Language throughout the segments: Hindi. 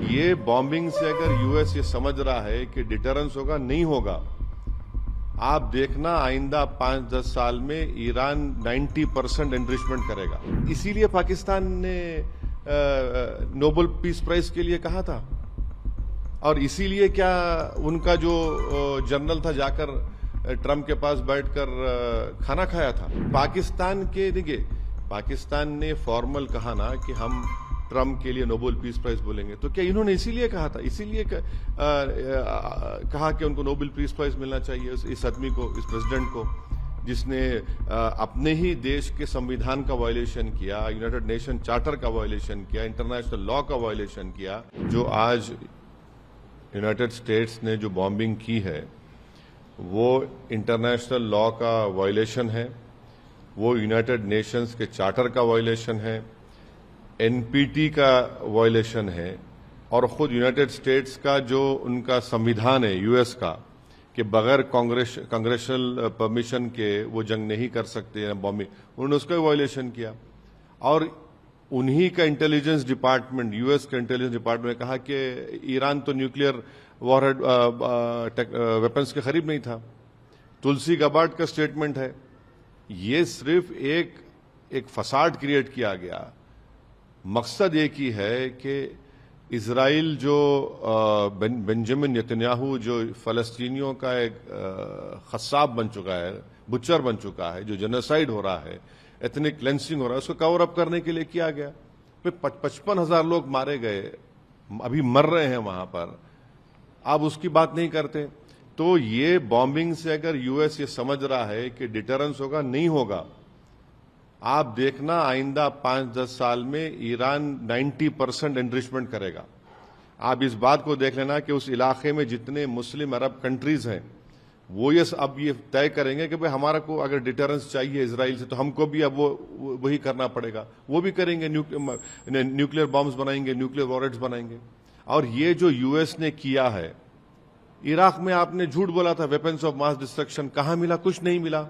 ये बॉम्बिंग से अगर यूएस ये समझ रहा है कि डिटरेंस होगा, नहीं होगा। आप देखना आइंदा 5-10 साल में ईरान 90% एनरिचमेंट करेगा। इसीलिए पाकिस्तान ने नोबेल पीस प्राइज के लिए कहा था, और इसीलिए क्या उनका जो जनरल था जाकर ट्रम्प के पास बैठकर खाना खाया था। पाकिस्तान के देखिए, पाकिस्तान ने फॉर्मल कहा ना कि हम ट्रम्प के लिए नोबेल पीस प्राइज बोलेंगे, तो क्या इन्होंने इसीलिए कहा था, इसीलिए कहा कि उनको नोबेल पीस प्राइज मिलना चाहिए इस आदमी को, इस प्रेसिडेंट को, जिसने अपने ही देश के संविधान का वायलेशन किया, यूनाइटेड नेशन चार्टर का वायलेशन किया, इंटरनेशनल लॉ का वायलेशन किया। जो आज यूनाइटेड स्टेट्स ने जो बॉम्बिंग की है वो इंटरनेशनल लॉ का वायलेशन है, वो यूनाइटेड नेशंस के चार्टर का वायलेशन है, एनपीटी का वायलेशन है, और खुद यूनाइटेड स्टेट्स का जो उनका संविधान है यूएस का कि बगैर कांग्रेशनल परमिशन के वो जंग नहीं कर सकते बॉम्बिंग, उन्होंने उसका वायलेशन किया। और उन्हीं का इंटेलिजेंस डिपार्टमेंट, यूएस का इंटेलिजेंस डिपार्टमेंट ने कहा कि ईरान तो न्यूक्लियर वॉरहेड वेपन्स के करीब नहीं था। तुलसी गबार्ड का स्टेटमेंट है। ये सिर्फ एक फसाड क्रिएट किया गया। मकसद एक ही है कि इजराइल जो बेंजामिन नेतन्याहू जो फलस्तीनियों का एक खस्साब बन चुका है, बुच्चर बन चुका है, जो जेनोसाइड हो रहा है, एथनिक क्लेंसिंग हो रहा है, उसको कवर अप करने के लिए किया गया। फिर 55,000 लोग मारे गए, अभी मर रहे हैं वहां पर, आप उसकी बात नहीं करते। तो ये बॉम्बिंग से अगर यूएस ये समझ रहा है कि डिटरेंस होगा, नहीं होगा। आप देखना आइंदा 5-10 साल में ईरान 90% एनरिचमेंट करेगा। आप इस बात को देख लेना कि उस इलाके में जितने मुस्लिम अरब कंट्रीज हैं वो अब ये तय करेंगे कि भाई हमारा को अगर डिटरेंस चाहिए इजराइल से तो हमको भी अब वही करना पड़ेगा। वो भी करेंगे, न्यूक्लियर बॉम्ब्स बनाएंगे, न्यूक्लियर वॉरहेड्स बनाएंगे। और ये जो यूएस ने किया है, इराक में आपने झूठ बोला था वेपन्स ऑफ मास डिस्ट्रक्शन, कहां मिला? कुछ नहीं मिला।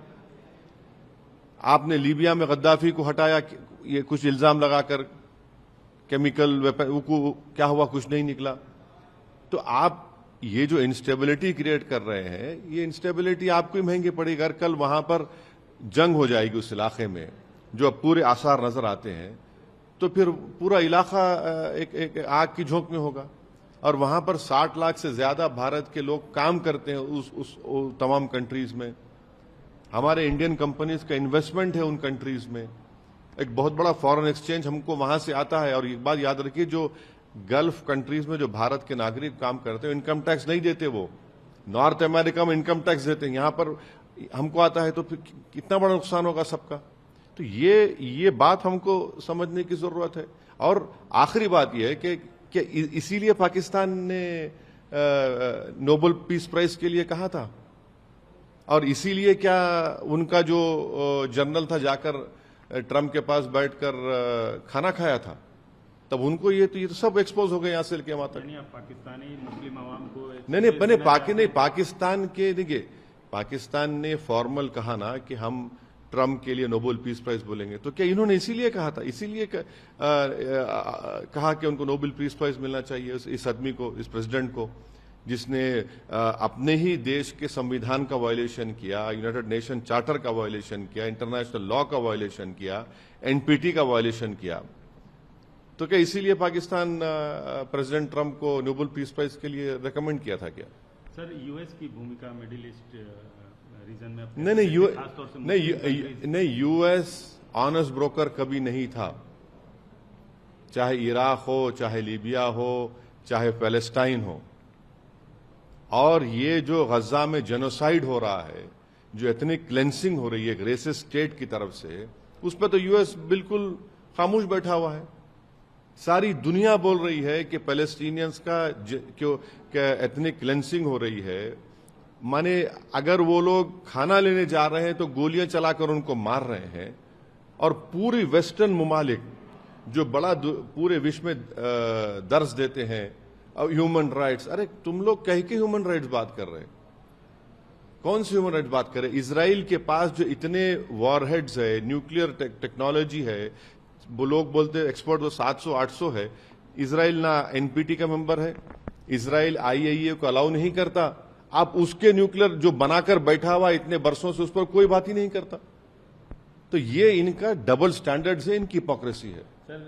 आपने लीबिया में गद्दाफी को हटाया, ये कुछ इल्जाम लगाकर केमिकल वेपन, क्या हुआ? कुछ नहीं निकला। तो आप ये जो इंस्टेबिलिटी क्रिएट कर रहे हैं, ये इंस्टेबिलिटी आपको ही महंगी पड़ेगी। अगर कल वहां पर जंग हो जाएगी उस इलाके में, जो अब पूरे आसार नजर आते हैं, तो फिर पूरा इलाका एक आग की झोंक में होगा। और वहां पर 60 लाख से ज्यादा भारत के लोग काम करते हैं उस तमाम कंट्रीज में। हमारे इंडियन कंपनीज का इन्वेस्टमेंट है उन कंट्रीज में। एक बहुत बड़ा फॉरेन एक्सचेंज हमको वहां से आता है। और एक बात याद रखिए, जो गल्फ कंट्रीज में जो भारत के नागरिक काम करते हैं, इनकम टैक्स नहीं देते। वो नॉर्थ अमेरिका में इनकम टैक्स देते हैं, यहां पर हमको आता है, तो फिर कितना बड़ा नुकसान होगा सबका। तो ये बात हमको समझने की जरूरत है। और आखिरी बात यह है कि इसीलिए पाकिस्तान ने नोबेल पीस प्राइज के लिए कहा था, और इसीलिए क्या उनका जो जनरल था जाकर ट्रम्प के पास बैठकर खाना खाया था, तब उनको ये तो सब एक्सपोज हो गए यहां से लेके वहां तक। पाकिस्तानी मुस्लिम आवाम को नहीं, पाकिस्तान के देखिए, पाकिस्तान ने फॉर्मल कहा ना कि हम ट्रम्प के लिए नोबेल पीस प्राइज बोलेंगे, तो क्या इन्होंने इसीलिए कहा था, इसीलिए कहा कि उनको नोबेल पीस प्राइज मिलना चाहिए इस आदमी को, इस प्रेसिडेंट को, जिसने अपने ही देश के संविधान का वायलेशन किया, यूनाइटेड नेशन चार्टर का वायलेशन किया, इंटरनेशनल लॉ का वायलेशन किया, एनपीटी का वायलेशन किया। तो क्या इसीलिए पाकिस्तान प्रेसिडेंट ट्रम्प को नोबेल पीस प्राइज के लिए रेकमेंड किया था क्या? सर, यूएस की भूमिका मिडिल ईस्ट रीजन में नहीं, यूएस ऑनेस्ट ब्रोकर कभी नहीं था। चाहे इराक हो, चाहे लीबिया हो, चाहे पैलेस्टाइन हो। और ये जो गजा में जेनोसाइड हो रहा है, जो एथनिक क्लेंसिंग हो रही है एक रेसिस्ट स्टेट की तरफ से, उस पर तो यूएस बिल्कुल खामोश बैठा हुआ है। सारी दुनिया बोल रही है कि पैलेस्टीनियंस का क्या एथनिक क्लेंसिंग हो रही है। माने अगर वो लोग खाना लेने जा रहे हैं तो गोलियां चलाकर उनको मार रहे हैं। और पूरी वेस्टर्न ममालिक जो बड़ा पूरे विश्व में दर्ज देते हैं ह्यूमन राइट्स, अरे तुम लोग कह के ह्यूमन राइट्स बात कर रहे हैं? कौन सी ह्यूमन राइट्स बात कर रहे हैं? इजराइल के पास जो इतने वॉरहेड्स है, न्यूक्लियर टेक्नोलॉजी है, वो लोग बोलते हैं एक्सपर्ट वो 700-800 है। इजराइल ना एनपीटी का मेंबर है, इजराइल आईएईए को अलाउ नहीं करता, आप उसके न्यूक्लियर जो बनाकर बैठा हुआ इतने वर्षों से उस पर कोई बात ही नहीं करता। तो ये इनका डबल स्टैंडर्ड है, इनकी हिपोक्रेसी है। सर,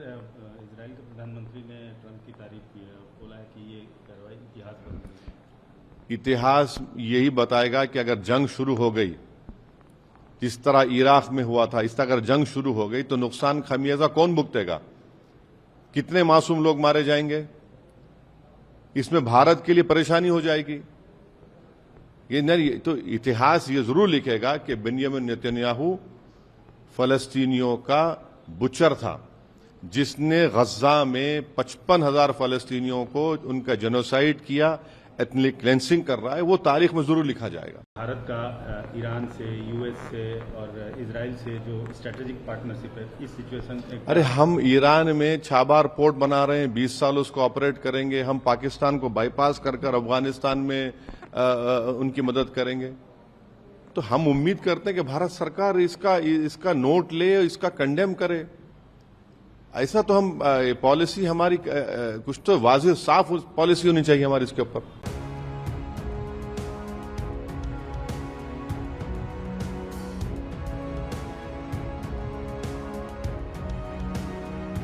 इजराइल के प्रधानमंत्री ने ट्रंप की तारीफ की है, बोला है कि ये कार्रवाई इतिहास बन गई। इतिहास यही बताएगा कि अगर जंग शुरू हो गई, जिस तरह इराक में हुआ था, इस तरह अगर जंग शुरू हो गई तो नुकसान खमियाजा कौन भुगतेगा? कितने मासूम लोग मारे जाएंगे? इसमें भारत के लिए परेशानी हो जाएगी। ये नहीं तो इतिहास ये जरूर लिखेगा कि बेंजामिन नेतन्याहू फलस्तीनियों का बुचर था, जिसने गज्जा में 55,000 फलस्तीनियों को उनका जेनोसाइड किया, एथनिक क्लेंसिंग कर रहा है। वो तारीख में जरूर लिखा जाएगा। भारत का ईरान से, यूएस से और इजराइल से जो स्ट्रेटेजिक पार्टनरशिप है, इस सिचुएशन में अरे हम ईरान में छाबार पोर्ट बना रहे हैं, 20 साल उसको ऑपरेट करेंगे। हम पाकिस्तान को बाईपास कर अफगानिस्तान में उनकी मदद करेंगे। तो हम उम्मीद करते हैं कि भारत सरकार इसका नोट ले, इसका कंडेम करे। ऐसा तो हम पॉलिसी हमारी कुछ तो वाज़ेह साफ पॉलिसी होनी चाहिए हमारी इसके ऊपर।